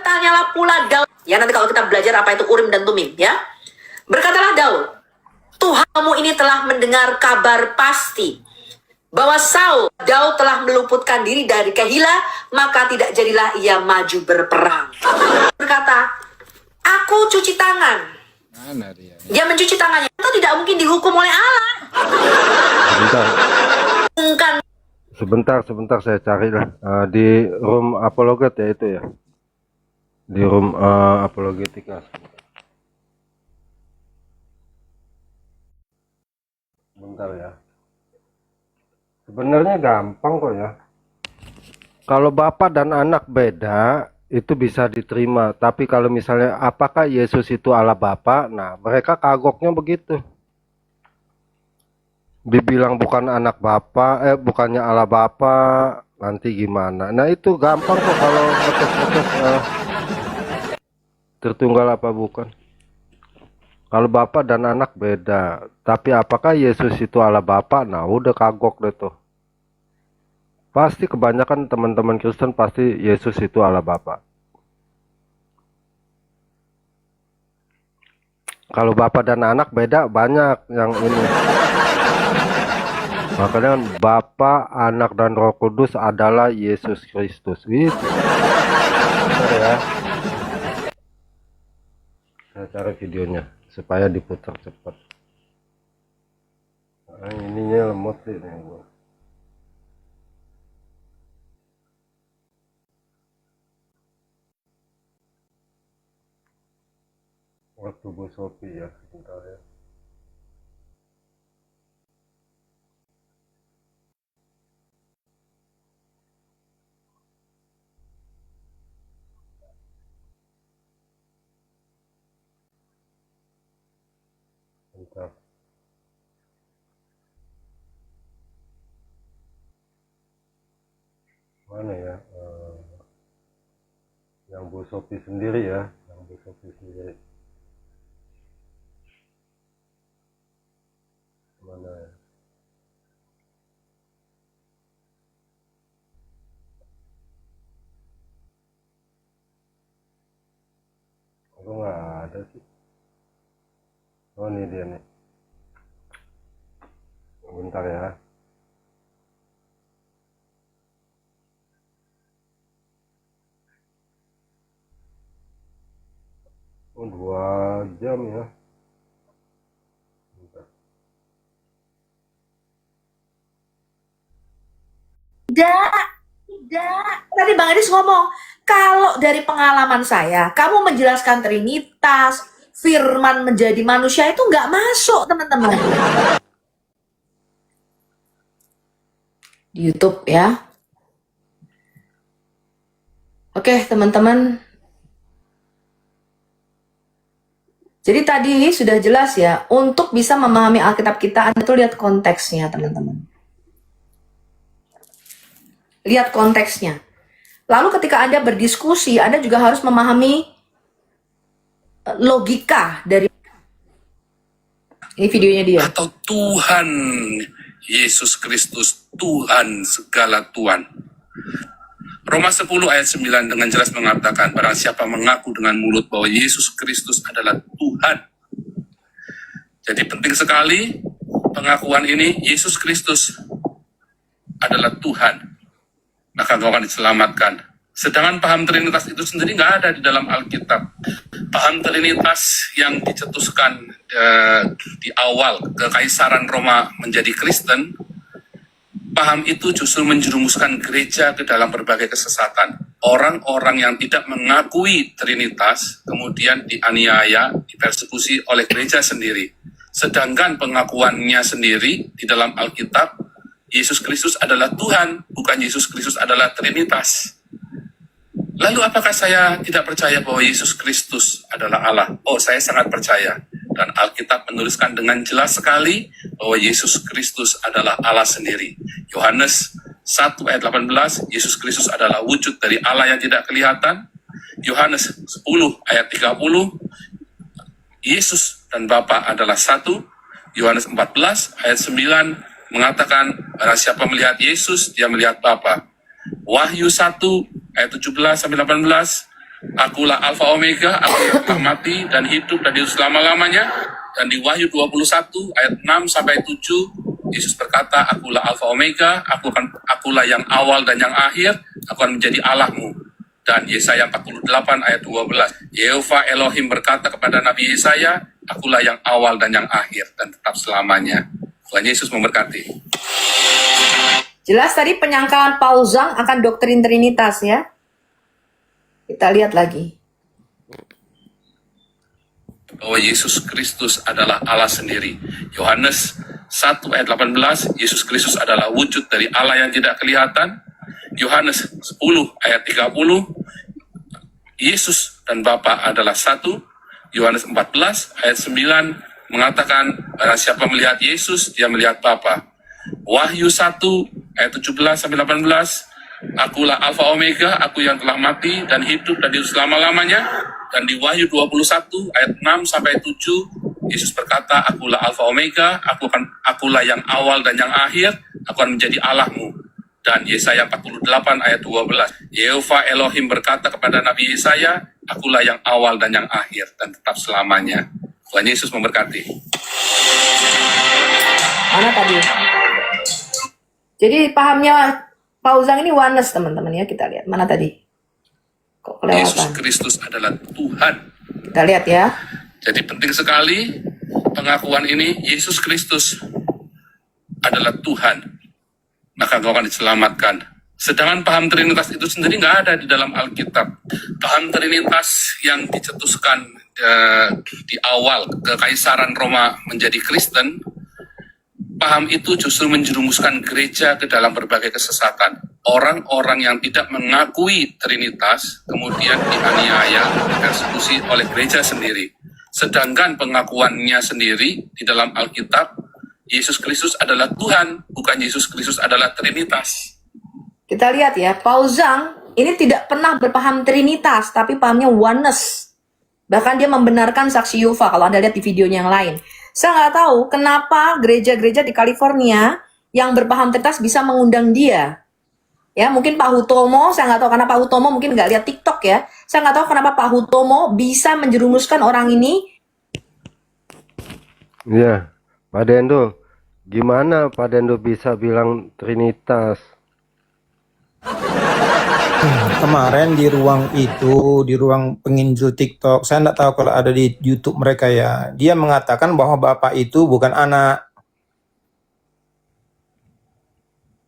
Bertanyalah pula Daud. Ya, nanti kalau kita belajar apa itu Urim dan Tumim, ya. Berkatalah Daud, Tuhanmu ini telah mendengar kabar pasti bahwa Daud telah meluputkan diri dari Kehila, maka tidak jadilah ia maju berperang. Berkata, aku cuci tangan. Mana dia? Dia mencuci tangannya, itu tidak mungkin dihukum oleh Allah. Sebentar saya cari lah di room apologet ya itu ya, di room apologetika. Bentar ya. Sebenarnya gampang kok ya. Kalau bapak dan anak beda itu bisa diterima, tapi kalau misalnya apakah Yesus itu Allah Bapa, nah mereka kagoknya begitu. Dibilang bukan anak Bapa, bukannya Allah Bapa, nanti gimana? Nah itu gampang kok kalau ngetes tertunggal apa bukan. Kalau Bapa dan anak beda, tapi apakah Yesus itu Allah Bapa? Nah udah kagok deh tuh. Pasti kebanyakan teman-teman Kristen pasti Yesus itu Allah Bapa. Kalau Bapa dan anak beda, banyak yang ini. Makanya kan Bapa, Anak dan Roh Kudus adalah Yesus Kristus. Gitu. Bentar ya. Saya cari videonya supaya diputar cepat. Nah, ininya lemot sih nih gua. Waktu Bu Sophie ya, sebentar ya. Bentar. Mana ya? Yang Bu Sophie sendiri ya, yang Bu Sophie sendiri. Mana ya? Kok nggak ada sih? Oh ini dia nih. Bentar ya. Oh 2 jam ya. Bentar. Tidak. Tadi Bang Adis ngomong, kalau dari pengalaman saya, kamu menjelaskan Trinitas, firman menjadi manusia itu nggak masuk, teman-teman. Di YouTube ya. Oke, teman-teman. Jadi tadi sudah jelas ya, untuk bisa memahami Alkitab kita, Anda tuh lihat konteksnya, teman-teman. Lihat konteksnya. Lalu ketika Anda berdiskusi, Anda juga harus memahami logika dari ini videonya dia. Atau Tuhan Yesus Kristus, Tuhan segala Tuhan. Roma 10 ayat 9 dengan jelas mengatakan, barang siapa mengaku dengan mulut bahwa Yesus Kristus adalah Tuhan. Jadi penting sekali pengakuan ini, Yesus Kristus adalah Tuhan. Maka kau akan diselamatkan. Sedangkan paham Trinitas itu sendiri nggak ada di dalam Alkitab. Paham Trinitas yang dicetuskan di awal Kekaisaran Roma menjadi Kristen, paham itu justru menjerumuskan gereja ke dalam berbagai kesesatan. Orang-orang yang tidak mengakui Trinitas kemudian dianiaya, dipersekusi oleh gereja sendiri. Sedangkan pengakuannya sendiri di dalam Alkitab, Yesus Kristus adalah Tuhan, bukan Yesus Kristus adalah Trinitas. Lalu apakah saya tidak percaya bahwa Yesus Kristus adalah Allah? Oh, saya sangat percaya. Dan Alkitab menuliskan dengan jelas sekali bahwa Yesus Kristus adalah Allah sendiri. Yohanes 1 ayat 18, Yesus Kristus adalah wujud dari Allah yang tidak kelihatan. Yohanes 10 ayat 30, Yesus dan Bapa adalah satu. Yohanes 14 ayat 9 mengatakan, barang siapa melihat Yesus, dia melihat Bapa. Wahyu 1 ayat 17-18, Akulah Alfa Omega, aku yang telah mati dan hidup dan hidup selama-lamanya. Dan di Wahyu 21 ayat 6 sampai 7, Yesus berkata, akulah Alfa Omega, akulah yang awal dan yang akhir, aku akan menjadi Allahmu. Dan Yesaya 48 ayat 12, Yehova Elohim berkata kepada Nabi Yesaya, akulah yang awal dan yang akhir dan tetap selamanya. Tuhan Yesus memberkati. Jelas tadi penyangkaan Paul Zhang akan doktrin Trinitas ya. Kita lihat lagi. Bahwa Yesus Kristus adalah Allah sendiri. Yohanes 1 ayat 18, Yesus Kristus adalah wujud dari Allah yang tidak kelihatan. Yohanes 10 ayat 30, Yesus dan Bapa adalah satu. Yohanes 14 ayat 9 mengatakan, barang siapa melihat Yesus, dia melihat Bapa. Wahyu 1 ayat 17 sampai 18, akulah Alfa Omega, aku yang telah mati dan hidup dan hidup selama-lamanya. Dan di Wahyu 21 ayat 6 sampai 7, Yesus berkata, akulah Alfa Omega, akulah yang awal dan yang akhir, aku akan menjadi Allahmu. Dan Yesaya 48 ayat 12, Yehova Elohim berkata kepada Nabi Yesaya, akulah yang awal dan yang akhir dan tetap selamanya. Tuhan Yesus memberkati. Mana tadi? Jadi pahamnya Paul Zhang ini oneness teman-teman ya, kita lihat. Mana tadi? Kok Yesus kelewatan? Kristus adalah Tuhan. Kita lihat ya. Jadi penting sekali pengakuan ini, Yesus Kristus adalah Tuhan. Maka kau akan diselamatkan. Sedangkan paham Trinitas itu sendiri nggak ada di dalam Alkitab. Paham Trinitas yang dicetuskan di awal Kekaisaran Roma menjadi Kristen, paham itu justru menjerumuskan gereja ke dalam berbagai kesesatan. Orang-orang yang tidak mengakui Trinitas kemudian dianiaya, persekusi oleh gereja sendiri. Sedangkan pengakuannya sendiri di dalam Alkitab, Yesus Kristus adalah Tuhan, bukan Yesus Kristus adalah Trinitas. Kita lihat ya, Paul Zhang ini tidak pernah berpaham Trinitas, tapi pahamnya oneness. Bahkan dia membenarkan saksi Yehova, kalau Anda lihat di videonya yang lain. Saya nggak tahu kenapa gereja-gereja di California yang berpaham Trinitas bisa mengundang dia. Ya, mungkin Pak Hutomo, saya nggak tahu karena Pak Hutomo mungkin nggak lihat TikTok ya. Saya nggak tahu kenapa Pak Hutomo bisa menjerumuskan orang ini. Iya, Pak Dendo, gimana Pak Dendo bisa bilang Trinitas? Kemarin di ruang itu, di ruang penginjil TikTok, saya nggak tahu kalau ada di YouTube mereka ya. Dia mengatakan bahwa Bapak itu bukan anak.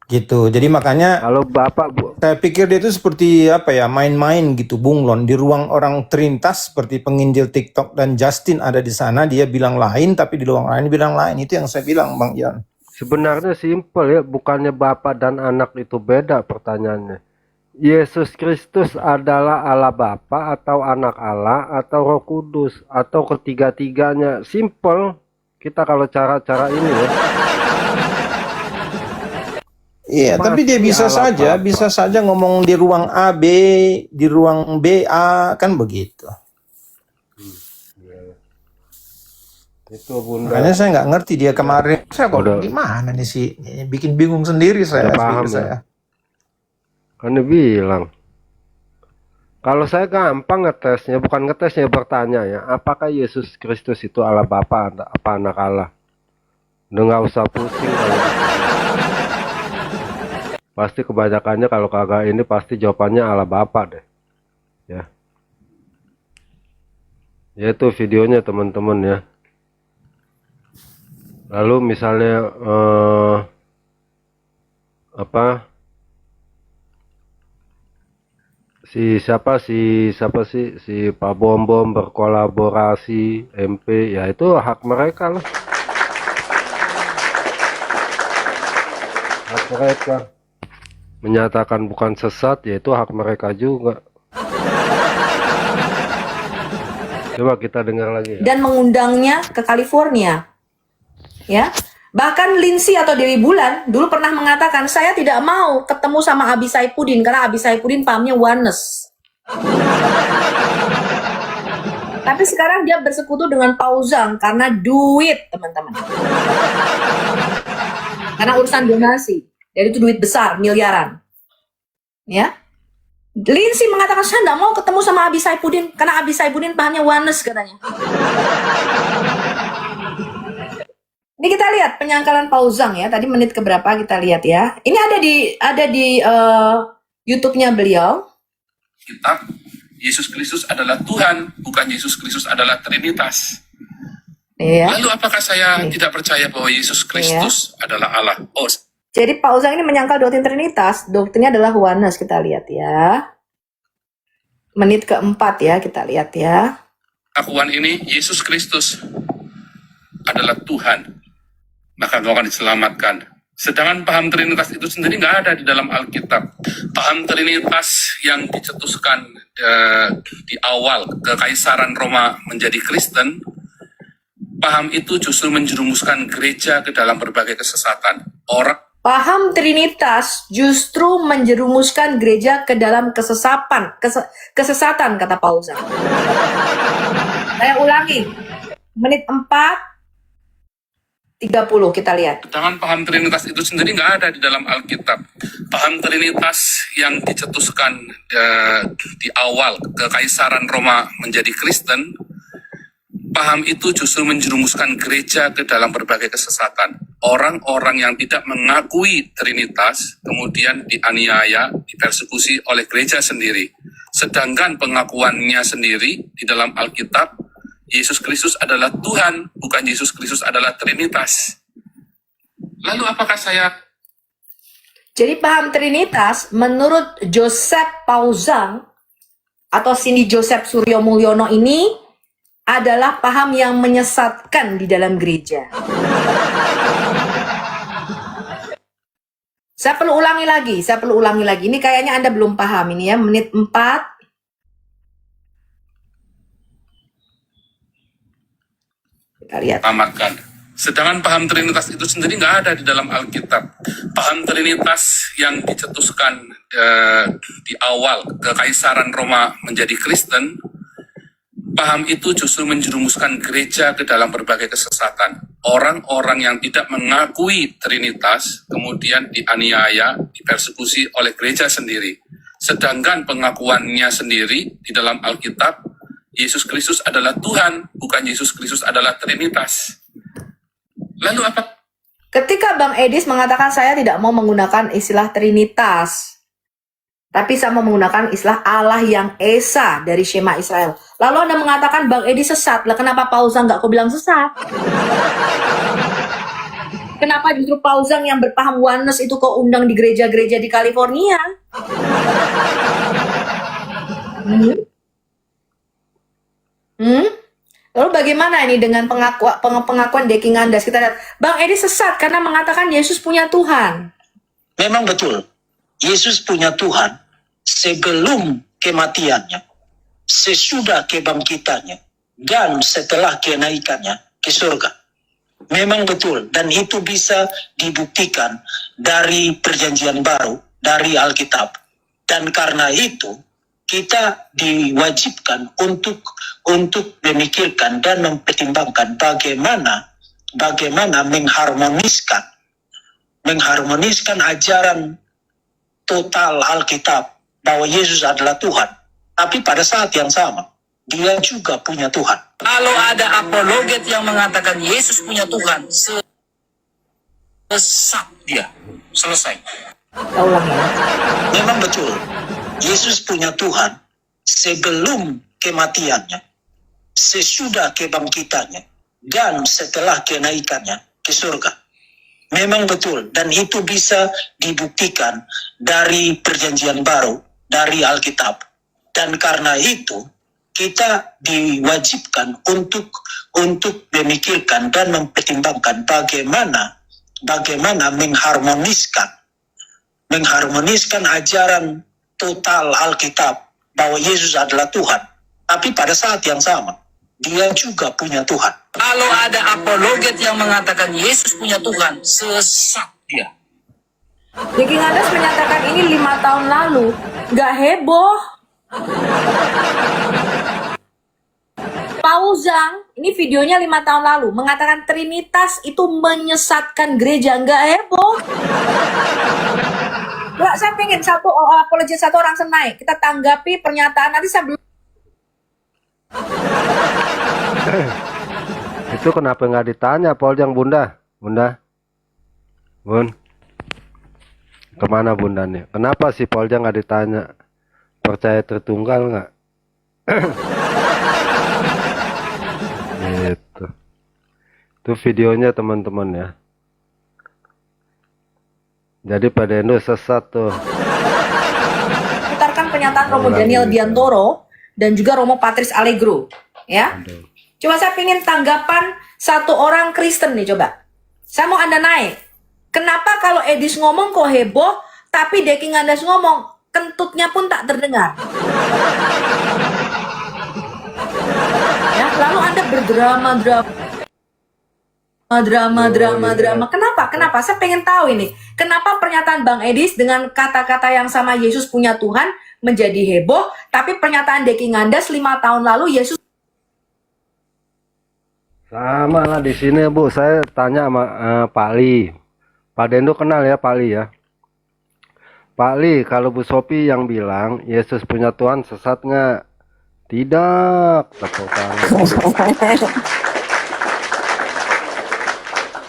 Gitu. Jadi makanya Kalau Bapak saya pikir dia itu seperti apa ya, main-main gitu, bunglon. Di ruang orang Trinitas seperti penginjil TikTok dan Justin ada di sana, dia bilang lain, tapi di ruang lain bilang lain. Itu yang saya bilang, Bang Ian. sebenarnya simpel ya, bukannya Bapak dan anak itu beda pertanyaannya. Yesus Kristus adalah Allah Bapa atau anak Allah atau Roh Kudus atau ketiga-tiganya. Simple kita kalau cara-cara ini ya. Iya, tapi dia Pasti bisa Allah saja, Bapa. bisa saja ngomong di ruang A, B, di ruang B, A, kan begitu. Itu Bunda. Makanya saya nggak ngerti dia kemarin. Saya kok Udah. gimana nih sih? Ini bikin bingung sendiri saya. Udah paham pikir ya? saya. Kan dia bilang. Kalau saya gampang ngetesnya, bukan ngetesnya, bertanya ya, apakah Yesus Kristus itu Allah Bapa apa anak Allah? Udah nggak usah pusing kalau gitu. Pasti kebanyakannya kalau kagak ini pasti jawabannya Allah Bapa deh. Ya. Ya itu videonya teman-teman ya. Lalu misalnya apa? Siapa sih si Pak Bom Bom berkolaborasi MP, ya itu hak mereka lah. Hak mereka menyatakan bukan sesat, yaitu hak mereka juga. Coba kita dengar lagi ya. Dan mengundangnya ke California. Ya. Bahkan Lindsay atau Dewi Bulan dulu pernah mengatakan, saya tidak mau ketemu sama Abi Saipudin karena Abi Saipudin pahamnya oneness. Tapi sekarang dia bersekutu dengan Paul Zhang karena duit, teman-teman. Karena urusan donasi. Dan itu duit besar, miliaran. Ya. Lindsay mengatakan saya nggak mau ketemu sama Abi Saipudin karena Abi Saipudin pahamnya oneness katanya. Ini kita lihat penyangkalan Pauzang ya. Tadi menit keberapa kita lihat ya. Ini ada di YouTube-nya beliau. Kitab, Yesus Kristus adalah Tuhan, bukan Yesus Kristus adalah Trinitas. Iya. Lalu apakah saya tidak percaya bahwa Yesus Kristus adalah Allah? Oh, Jadi Pauzang ini menyangkal doktrin Trinitas. Doktrinnya adalah oneness. Kita lihat ya. Menit keempat ya, kita lihat ya. pengakuan ini Yesus Kristus adalah Tuhan, maka kau akan diselamatkan. Sedangkan paham Trinitas itu sendiri nggak ada di dalam Alkitab. Paham Trinitas yang dicetuskan di awal Kekaisaran Roma menjadi Kristen, paham itu justru menjerumuskan gereja ke dalam berbagai kesesatan. Paham Trinitas justru menjerumuskan gereja ke dalam kesesatan, kata Pauzang. Saya ulangi, menit 4:30 kita lihat. Sedangkan paham Trinitas itu sendiri nggak ada di dalam Alkitab. Paham Trinitas yang dicetuskan di awal Kekaisaran Roma menjadi Kristen, paham itu justru menjerumuskan gereja ke dalam berbagai kesesatan. Orang-orang yang tidak mengakui Trinitas kemudian dianiaya, dipersekusi oleh gereja sendiri. Sedangkan pengakuannya sendiri di dalam Alkitab, Yesus Kristus adalah Tuhan, bukan Yesus Kristus adalah Trinitas. Lalu apakah saya... Jadi paham Trinitas menurut Joseph Pauzang atau Cindy Joseph Suryo Mulyono ini adalah paham yang menyesatkan di dalam gereja. Saya perlu ulangi lagi. Ini kayaknya Anda belum paham ini ya, menit 4. Kita lihat. Selamatkan. Sedangkan paham Trinitas itu sendiri nggak ada di dalam Alkitab. Paham Trinitas yang dicetuskan di awal Kekaisaran Roma menjadi Kristen, paham itu justru menjerumuskan gereja ke dalam berbagai kesesatan. Orang-orang yang tidak mengakui Trinitas kemudian dianiaya, dipersekusi oleh gereja sendiri. Sedangkan pengakuannya sendiri di dalam Alkitab, Yesus Kristus adalah Tuhan, bukan Yesus Kristus adalah Trinitas. Lalu apa? Ketika Bang Edis mengatakan saya tidak mau menggunakan istilah Trinitas, tapi saya mau menggunakan istilah Allah yang Esa dari Shema Israel. Lalu Anda mengatakan Bang Edi sesat. Lah kenapa Pauzang nggak kau bilang sesat? Kenapa justru Pauzang yang berpaham oneness itu kau undang di gereja-gereja di California? Lalu bagaimana ini dengan pengakuan Deki Ngandas? Kita lihat, Bang Edi sesat karena mengatakan Yesus punya Tuhan. Memang betul. Yesus punya Tuhan sebelum kematiannya, sesudah kebangkitannya, dan setelah kenaikannya ke surga. Memang betul, dan itu bisa dibuktikan dari Perjanjian Baru, dari Alkitab. Dan karena itu, kita diwajibkan untuk memikirkan dan mempertimbangkan bagaimana mengharmoniskan ajaran total Alkitab bahwa Yesus adalah Tuhan. Tapi pada saat yang sama, dia juga punya Tuhan. Kalau ada apologet yang mengatakan Yesus punya Tuhan, sesat dia. Selesai. Kita ulang ya. Memang betul, Yesus punya Tuhan sebelum kematiannya, sesudah kebangkitannya, dan setelah kenaikannya ke surga. Memang betul, dan itu bisa dibuktikan dari Perjanjian Baru, dari Alkitab. Dan karena itu, kita diwajibkan untuk memikirkan dan mempertimbangkan bagaimana mengharmoniskan ajaran total Alkitab bahwa Yesus adalah Tuhan. Tapi pada saat yang sama, dia juga punya Tuhan. Kalau ada apologet yang mengatakan Yesus punya Tuhan, sesat dia. Deki Ngandas menyatakan ini 5 tahun lalu. Nggak heboh. Pauzang, ini videonya 5 tahun lalu, mengatakan Trinitas itu menyesatkan gereja. Nggak heboh. Enggak, saya pengen apologi satu orang senai. Kita tanggapi pernyataan nanti saya belum. Itu kenapa nggak ditanya Poljang Bunda? Bunda? Bun? Kemana Bunda nih? Kenapa si Poljang nggak ditanya? Percaya Tritunggal nggak? Gitu. Itu videonya teman-teman ya. Jadi Pak Dendo sesat tuh. Putarkan pernyataan Romo Daniel Diantoro dan juga Romo Patrice Allegro, ya. Coba saya pengen tanggapan satu orang Kristen nih, coba. Saya mau Anda naik. Kenapa kalau Edis ngomong kok heboh, tapi Deki Ngandas ngomong kentutnya pun tak terdengar? Ya, lalu Anda drama. Kenapa? Saya pengen tahu ini. Kenapa pernyataan Bang Edis dengan kata-kata yang sama Yesus punya Tuhan menjadi heboh, tapi pernyataan Deki Ngandas 5 tahun lalu Yesus Sama lah di sini Bu, saya tanya sama Pak Li. Pak Dendo kenal ya Pak Li ya. Pak Li, kalau Bu Sophie yang bilang Yesus punya Tuhan sesat nggak? Tidak, tepuk tangan.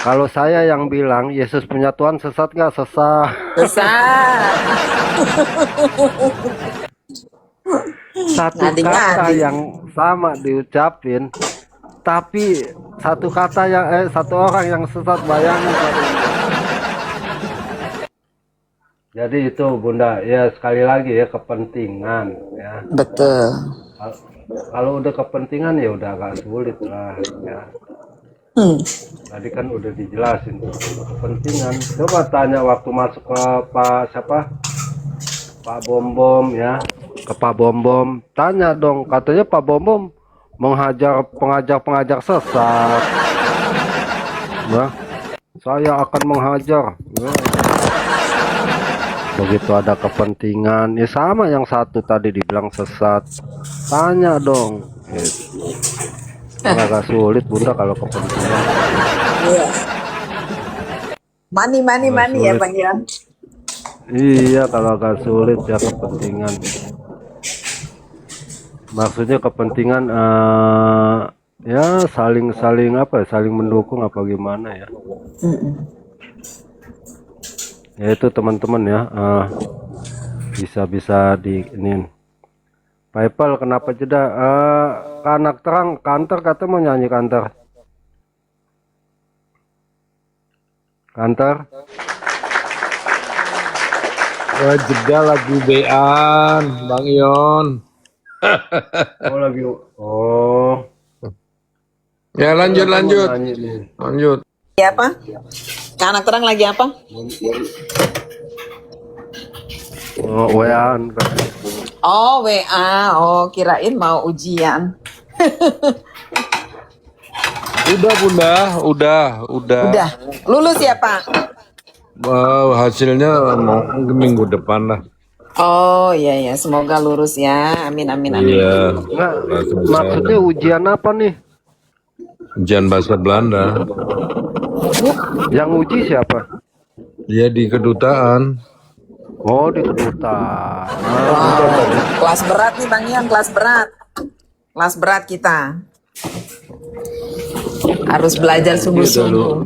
Kalau saya yang bilang Yesus punya Tuhan sesat nggak? Sesat. Satu kata yang sama diucapin, tapi satu orang yang sesat, bayangin. Jadi itu Bunda, ya sekali lagi ya kepentingan ya. Betul. Kalau udah kepentingan ya udah agak sulit lah ya. Tadi kan udah dijelasin kepentingan. Coba tanya waktu masuk ke Pak Bom ya, ke Pak Bom, tanya dong, katanya Pak Bom menghajar pengajar sesat. Nah, saya akan menghajar. Ya. Begitu ada kepentingan, ya sama yang satu tadi dibilang sesat. Tanya dong. Gitu. Agak sulit Bunda kalau kepentingan. Iya. Money ya Bang Yon. Iya, kalau agak sulit ya kepentingan. Maksudnya kepentingan ya saling mendukung apa gimana ya. Ya itu teman-teman ya, bisa di ini. PayPal kenapa jeda? Anak terang kantor kata mau nyanyi kantor. Jeda lagu Bean, Bang Yon. Oh lagi, oh. Ya lanjut. Ya apa? Anak terang lagi apa? Oh, WA-an. Oh WA, oh kirain mau ujian. Udah Bunda, udah. Udah, lulus ya Pak? Hasilnya mau minggu depan lah. Oh iya, semoga lulus ya, amin. Iya. Enggak, maksudnya ujian apa nih? Ujian bahasa Belanda. Yang uji siapa? Ya di kedutaan. Oh di kedutaan. Wow, kelas berat nih Bang Yon, kelas berat kita. Harus belajar sungguh-sungguh.